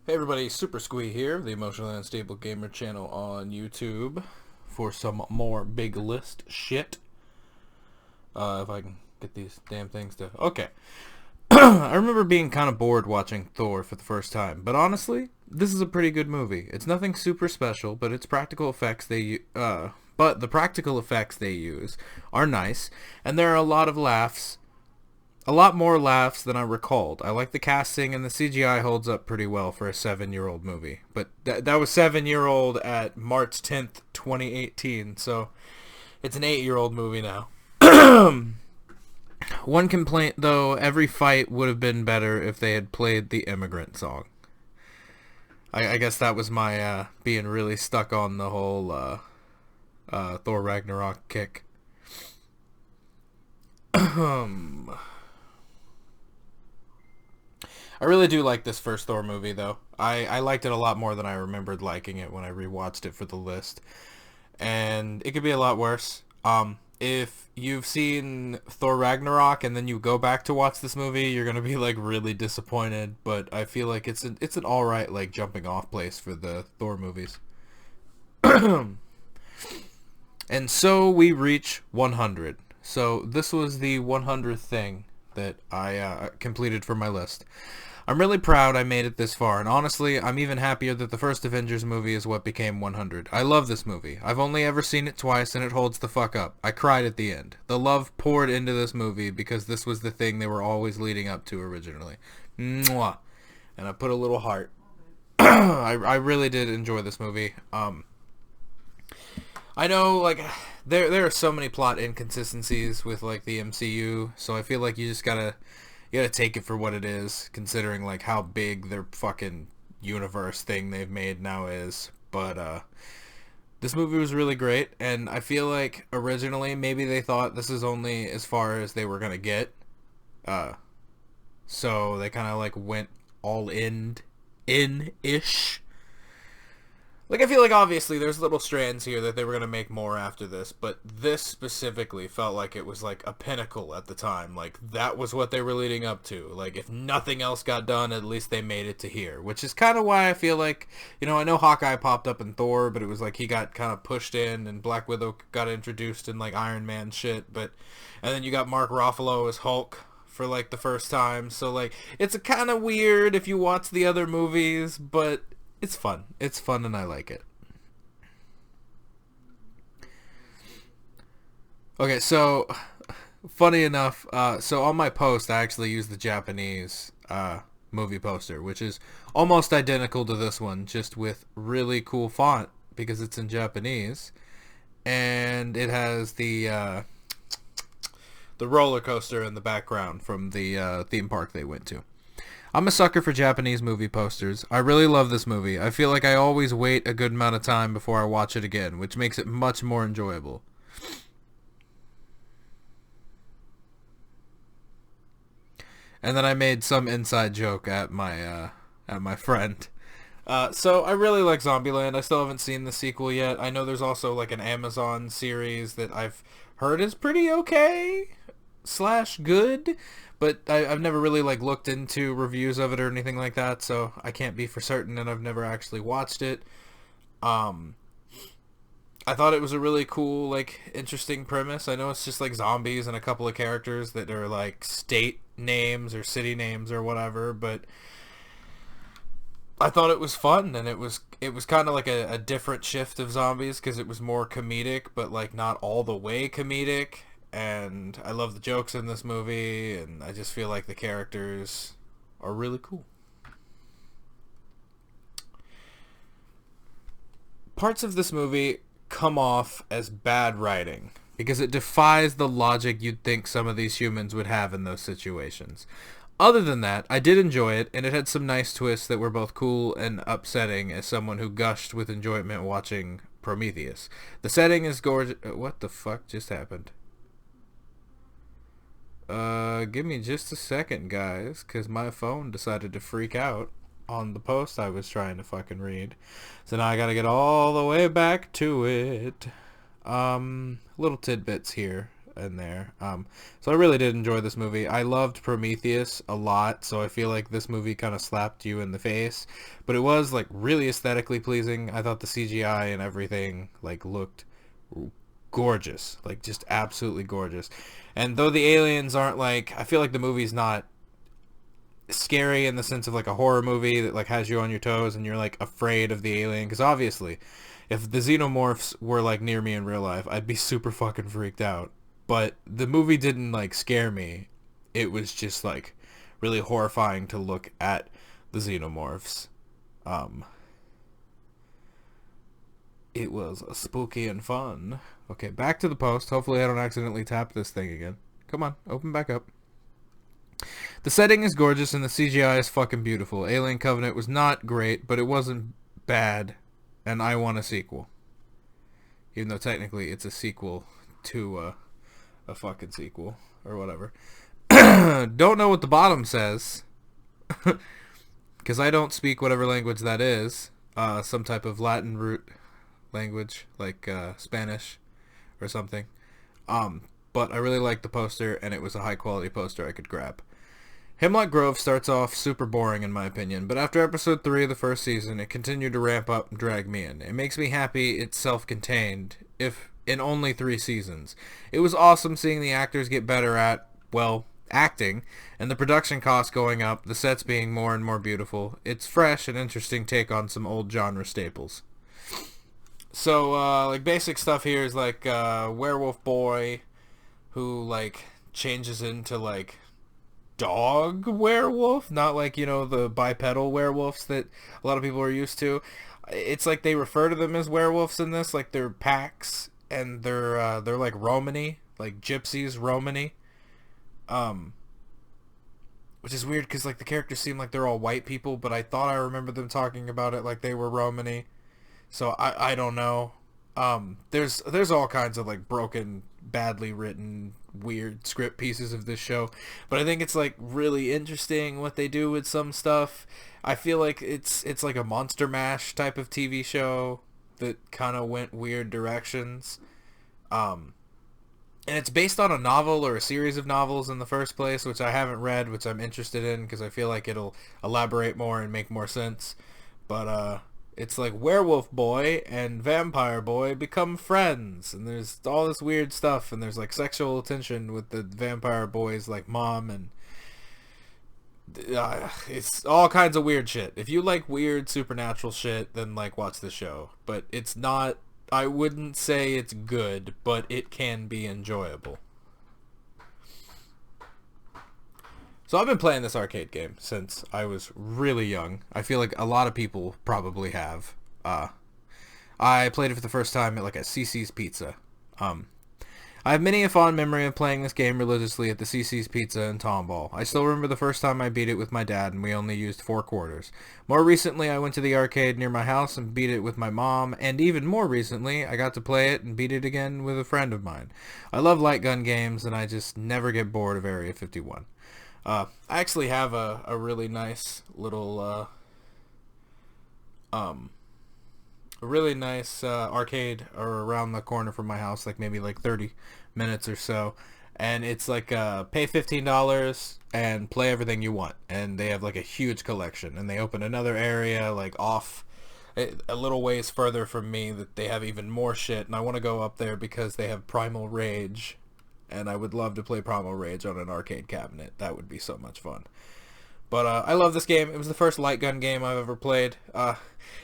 Hey everybody, Super Squee here, the emotionally unstable gamer channel on YouTube, for some more big list shit. If I can get these damn things to... Okay. I remember being kind of bored watching Thor for the first time, but honestly, this is a pretty good movie. It's nothing super special, but the practical effects they use are nice, and there are a lot of laughs. A lot more laughs than I recalled. I like the casting, and the CGI holds up pretty well for a 7-year-old movie. But that was 7-year-old at March 10th, 2018, so it's an 8-year-old movie now. One complaint, though, every fight would have been better if they had played the Immigrant song. I guess that was my being really stuck on the whole Thor Ragnarok kick. I really do like this first Thor movie, though. I liked it a lot more than I remembered liking it when I rewatched it for the list. And it could be a lot worse. If you've seen Thor Ragnarok and then you go back to watch this movie, you're gonna be like really disappointed. But I feel like it's an all right like jumping off place for the Thor movies. And so we reach 100. So this was the 100th thing that I completed for my list. I'm really proud I made it this far, and honestly, I'm even happier that the first Avengers movie is what became 100. I love this movie. I've only ever seen it twice, and it holds the fuck up. I cried at the end. The love poured into this movie because this was the thing they were always leading up to originally. Mwah. And I put a little heart. I really did enjoy this movie. I know, like, there are so many plot inconsistencies with, like, the MCU, so I feel like you gotta take it for what it is, considering, like, how big their fucking universe thing they've made now is. But, this movie was really great, and I feel like originally maybe they thought this is only as far as they were gonna get. So they kind of, like, went all in-ish. Like, I feel like obviously there's little strands here that they were going to make more after this, but this specifically felt like it was like a pinnacle at the time. Like, that was what they were leading up to. Like, if nothing else got done, at least they made it to here. Which is kind of why I feel like, you know, I know Hawkeye popped up in Thor, but it was like he got kind of pushed in, and Black Widow got introduced in, like, Iron Man shit. But, and then you got Mark Ruffalo as Hulk for, like, the first time. So, like, it's kind of weird if you watch the other movies, but... it's fun. It's fun and I like it. Okay, so, funny enough, so on my post I actually used the Japanese movie poster, which is almost identical to this one, just with really cool font, because it's in Japanese, and it has the roller coaster in the background from the theme park they went to. I'm a sucker for Japanese movie posters. I really love this movie. I feel like I always wait a good amount of time before I watch it again, which makes it much more enjoyable. And then I made some inside joke at my friend. So I really like Zombieland. I still haven't seen the sequel yet. I know there's also like an Amazon series that I've heard is pretty okay / good. But I've never really, like, looked into reviews of it or anything like that, so I can't be for certain, and I've never actually watched it. I thought it was a really cool, like, interesting premise. I know it's just, like, zombies and a couple of characters that are, like, state names or city names or whatever, but I thought it was fun, and it was kind of like a different shift of zombies, because it was more comedic, but, like, not all the way comedic. And I love the jokes in this movie, and I just feel like the characters are really cool. Parts of this movie come off as bad writing, because it defies the logic you'd think some of these humans would have in those situations. Other than that, I did enjoy it, and it had some nice twists that were both cool and upsetting as someone who gushed with enjoyment watching Prometheus. The setting is gorgeous. What the fuck just happened? Give me just a second, guys, because my phone decided to freak out on the post I was trying to fucking read. So now I gotta get all the way back to it. Little tidbits here. in there. So I really did enjoy this movie. I loved Prometheus a lot, so I feel like this movie kind of slapped you in the face. But it was like really aesthetically pleasing. I thought the CGI and everything like looked gorgeous, like just absolutely gorgeous. And though the aliens aren't like, I feel like the movie's not scary in the sense of like a horror movie that like has you on your toes and you're like afraid of the alien, because obviously if the xenomorphs were like near me in real life, I'd be super fucking freaked out. But the movie didn't like scare me. It was just like really horrifying to look at the xenomorphs. It was spooky and fun. Okay, back to the post. Hopefully I don't accidentally tap this thing again. Come on, open back up. The setting is gorgeous and the CGI is fucking beautiful. Alien Covenant was not great, but it wasn't bad, and I want a sequel. Even though technically it's a sequel to a fucking sequel, or whatever. Don't know what the bottom says, because I don't speak whatever language that is. Some type of Latin root language, like Spanish or something. But I really liked the poster, and it was a high quality poster I could grab. Hemlock Grove starts off super boring in my opinion, but after episode 3 of the first season, it continued to ramp up and drag me in. It makes me happy it's self-contained, if in only 3 seasons. It was awesome seeing the actors get better at, well, acting, and the production costs going up, the sets being more and more beautiful. It's fresh and interesting take on some old genre staples. So, like, basic stuff here is, like, werewolf boy who, like, changes into, like, dog werewolf, not like, you know, the bipedal werewolves that a lot of people are used to. It's like they refer to them as werewolves in this, like they're packs, and they're like Romany, like gypsies Romany, which is weird because like the characters seem like they're all white people, but I thought I remember them talking about it like they were Romany, so I don't know. There's all kinds of like broken, badly written, weird script pieces of this show, but I think it's like really interesting what they do with some stuff. I feel like it's like a Monster Mash type of TV show that kind of went weird directions. And it's based on a novel or a series of novels in the first place, which I haven't read, which I'm interested in because I feel like it'll elaborate more and make more sense. But it's like werewolf boy and vampire boy become friends, and there's all this weird stuff, and there's like sexual tension with the vampire boy's like mom, and it's all kinds of weird shit. If you like weird supernatural shit, then like watch the show. But it's not, I wouldn't say it's good, but it can be enjoyable. So I've been playing this arcade game since I was really young. I feel like a lot of people probably have. I played it for the first time at like a CC's Pizza. I have many a fond memory of playing this game religiously at the CC's Pizza in Tomball. I still remember the first time I beat it with my dad, and we only used 4 quarters. More recently, I went to the arcade near my house and beat it with my mom, and even more recently, I got to play it and beat it again with a friend of mine. I love light gun games, and I just never get bored of Area 51. I actually have a really nice little, arcade around the corner from my house, like maybe like 30 minutes or so, and it's like pay $15 and play everything you want, and they have like a huge collection, and they open another area like off a little ways further from me that they have even more shit, and I want to go up there because they have Primal Rage, and I would love to play Primal Rage on an arcade cabinet. That would be so much fun. But I love this game. It was the first light gun game I've ever played.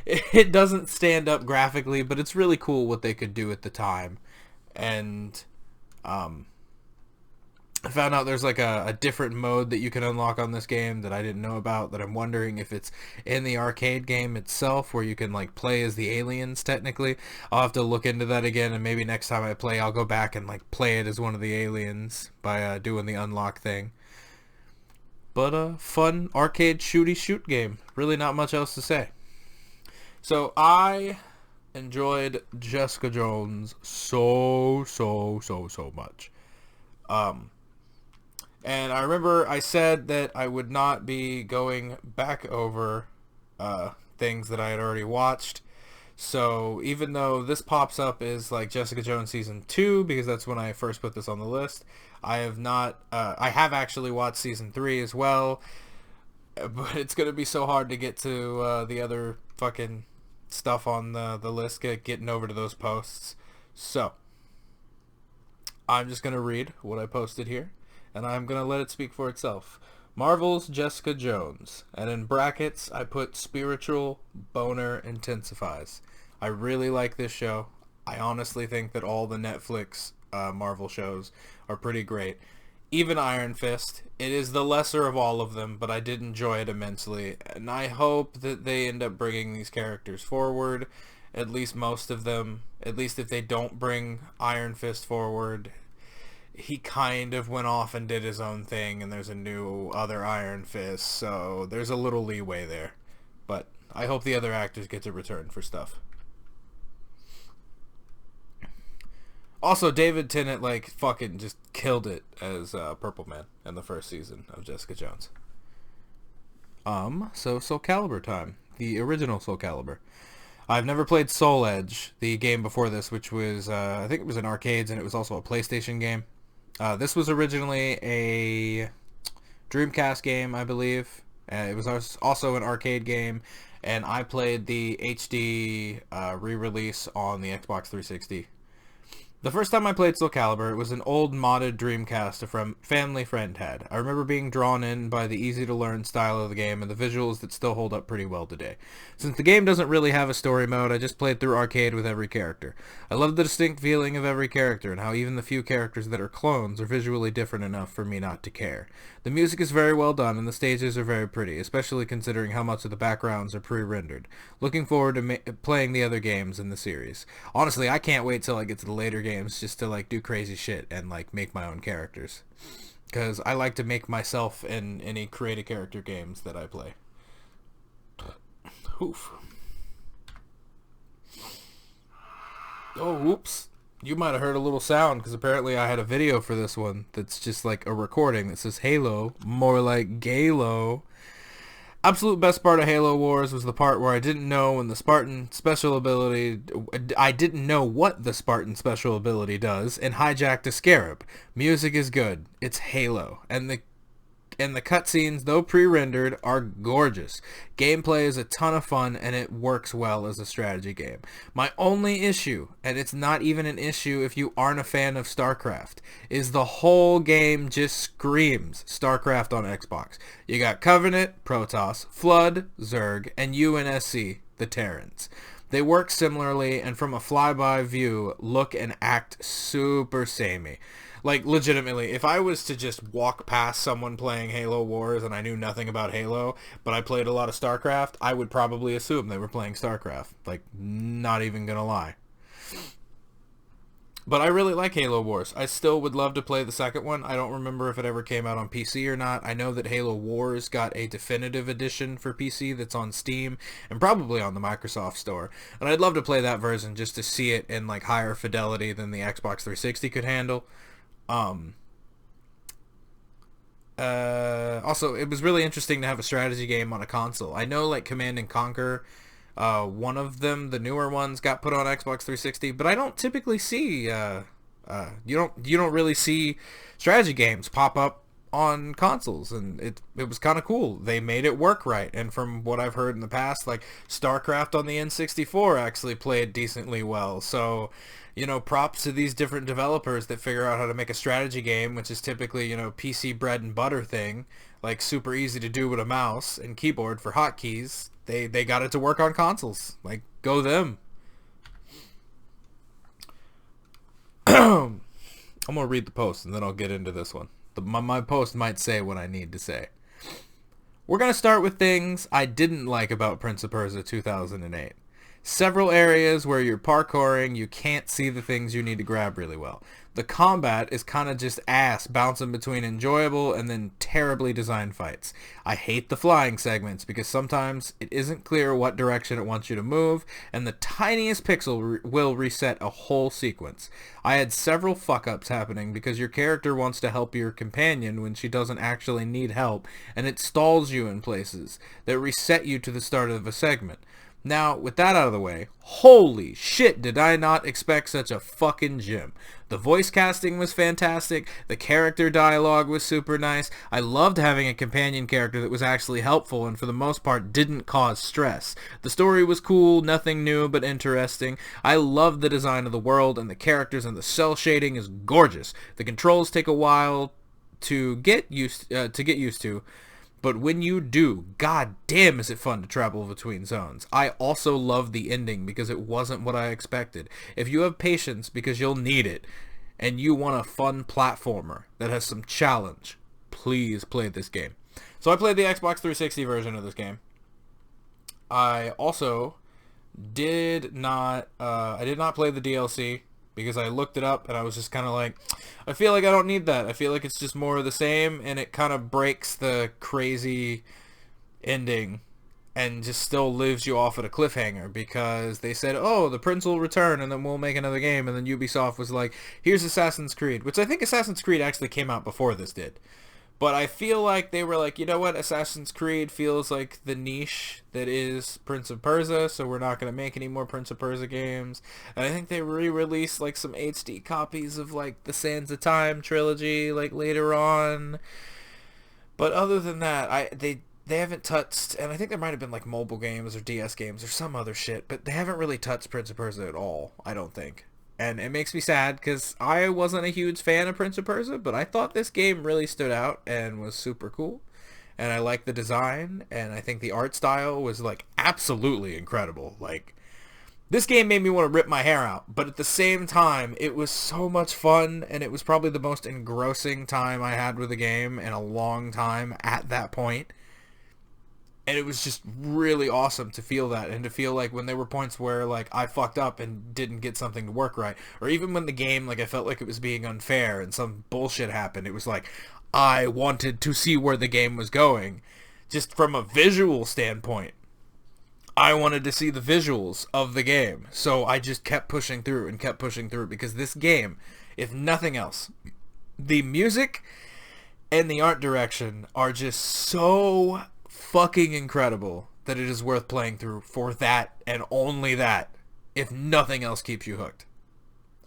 It doesn't stand up graphically, but it's really cool what they could do at the time. And I found out there's like a different mode that you can unlock on this game that I didn't know about, that I'm wondering if it's in the arcade game itself where you can like play as the aliens technically. I'll have to look into that again, and maybe next time I play I'll go back and like play it as one of the aliens by doing the unlock thing. But fun arcade shooty shoot game. Really not much else to say. So I enjoyed Jessica Jones so much. And I remember I said that I would not be going back over things that I had already watched. So even though this pops up as like Jessica Jones season 2, because that's when I first put this on the list, I have not. I have actually watched season 3 as well, but it's gonna be so hard to get to the other fucking stuff on the list, getting over to those posts. So I'm just gonna read what I posted here, and I'm gonna let it speak for itself. Marvel's Jessica Jones, and in brackets I put spiritual boner intensifies. I really like this show. I honestly think that all the Netflix Marvel shows are pretty great. Even Iron Fist, it is the lesser of all of them, but I did enjoy it immensely, and I hope that they end up bringing these characters forward, at least most of them. At least if they don't bring Iron Fist forward, he kind of went off and did his own thing, and there's a new other Iron Fist, so there's a little leeway there. But I hope the other actors get to return for stuff. Also, David Tennant, like, fucking just killed it as Purple Man in the first season of Jessica Jones. So Soul Calibur time. The original Soul Calibur. I've never played Soul Edge, the game before this, which was, I think it was in arcades, and it was also a PlayStation game. This was originally a Dreamcast game, I believe. It was also an arcade game, and I played the HD re-release on the Xbox 360. The first time I played Soul Calibur, it was an old modded Dreamcast a family friend had. I remember being drawn in by the easy-to-learn style of the game and the visuals that still hold up pretty well today. Since the game doesn't really have a story mode, I just played through arcade with every character. I love the distinct feeling of every character and how even the few characters that are clones are visually different enough for me not to care. The music is very well done and the stages are very pretty, especially considering how much of the backgrounds are pre-rendered. Looking forward to playing the other games in the series. Honestly, I can't wait till I get to the later games just to like do crazy shit and like make my own characters, because I like to make myself in any creative character games that I play. Oof. Oh, whoops. You might have heard a little sound, because apparently I had a video for this one that's just like a recording that says Halo, more like Galo. Absolute best part of Halo Wars was the part where I didn't know what the Spartan special ability does, and hijacked a scarab. Music is good. It's Halo. And the cutscenes, though pre-rendered, are gorgeous. Gameplay is a ton of fun, and it works well as a strategy game. My only issue, and it's not even an issue if you aren't a fan of StarCraft, is the whole game just screams StarCraft on Xbox. You got Covenant, Protoss, Flood, Zerg, and UNSC, the Terrans. They work similarly, and from a flyby view, look and act super samey. Like, legitimately, if I was to just walk past someone playing Halo Wars and I knew nothing about Halo, but I played a lot of StarCraft, I would probably assume they were playing StarCraft. Like, not even gonna lie. But I really like Halo Wars. I still would love to play the second one. I don't remember if it ever came out on PC or not. I know that Halo Wars got a definitive edition for PC that's on Steam and probably on the Microsoft Store. And I'd love to play that version just to see it in like higher fidelity than the Xbox 360 could handle. Also, it was really interesting to have a strategy game on a console. I know like Command and Conquer, one of them, the newer ones, got put on Xbox 360, but I don't typically see you don't really see strategy games pop up on consoles, and it was kind of cool. They made it work right, and from what I've heard in the past, like StarCraft on the N64 actually played decently well. So, you know, props to these different developers that figure out how to make a strategy game, which is typically, you know, PC bread and butter thing, like super easy to do with a mouse and keyboard for hotkeys. They got it to work on consoles. Like, go them. I'm gonna read the post and then I'll get into this one. My post might say what I need to say. We're going to start with things I didn't like about Prince of Persia 2008. Several areas where you're parkouring, you can't see the things you need to grab really well. The combat is kind of just ass, bouncing between enjoyable and then terribly designed fights. I hate the flying segments because sometimes it isn't clear what direction it wants you to move, and the tiniest pixel will reset a whole sequence. I had several fuck-ups happening because your character wants to help your companion when she doesn't actually need help, and it stalls you in places that reset you to the start of a segment. Now, with that out of the way, holy shit, did I not expect such a fucking gem. The voice casting was fantastic, the character dialogue was super nice, I loved having a companion character that was actually helpful and for the most part didn't cause stress. The story was cool, nothing new but interesting. I loved the design of the world and the characters, and the cell shading is gorgeous. The controls take a while to get used to, but when you do, god damn is it fun to travel between zones. I also love the ending because it wasn't what I expected. If you have patience, because you'll need it, and you want a fun platformer that has some challenge, please play this game. So I played the Xbox 360 version of this game. I also did not play the DLC because I looked it up and I was just kind of like, I feel like I don't need that. I feel like it's just more of the same, and it kind of breaks the crazy ending and just still leaves you off at a cliffhanger because they said, oh, the prince will return and then we'll make another game, and then Ubisoft was like, here's Assassin's Creed, which I think Assassin's Creed actually came out before this did. But I feel like they were like, you know what, Assassin's Creed feels like the niche that is Prince of Persia, so we're not going to make any more Prince of Persia games. And I think they re-released like some HD copies of like the Sands of Time trilogy like later on. But other than that, they haven't touched, and I think there might have been like mobile games or DS games or some other shit, but they haven't really touched Prince of Persia at all, I don't think. And it makes me sad because I wasn't a huge fan of Prince of Persia, but I thought this game really stood out and was super cool. And I liked the design, and I think the art style was like absolutely incredible. Like, this game made me want to rip my hair out, but at the same time, it was so much fun, and it was probably the most engrossing time I had with a game in a long time at that point. And it was just really awesome to feel that, and to feel like when there were points where like I fucked up and didn't get something to work right, or even when the game, like I felt like it was being unfair and some bullshit happened, it was like I wanted to see where the game was going. Just from a visual standpoint, I wanted to see the visuals of the game. So I just kept pushing through and kept pushing through, because this game, if nothing else, the music and the art direction are just so fucking incredible that it is worth playing through for that and only that, if nothing else keeps you hooked.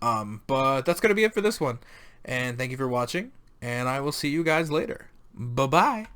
But that's gonna be it for this one, and thank you for watching, and I will see you guys later. Bye bye.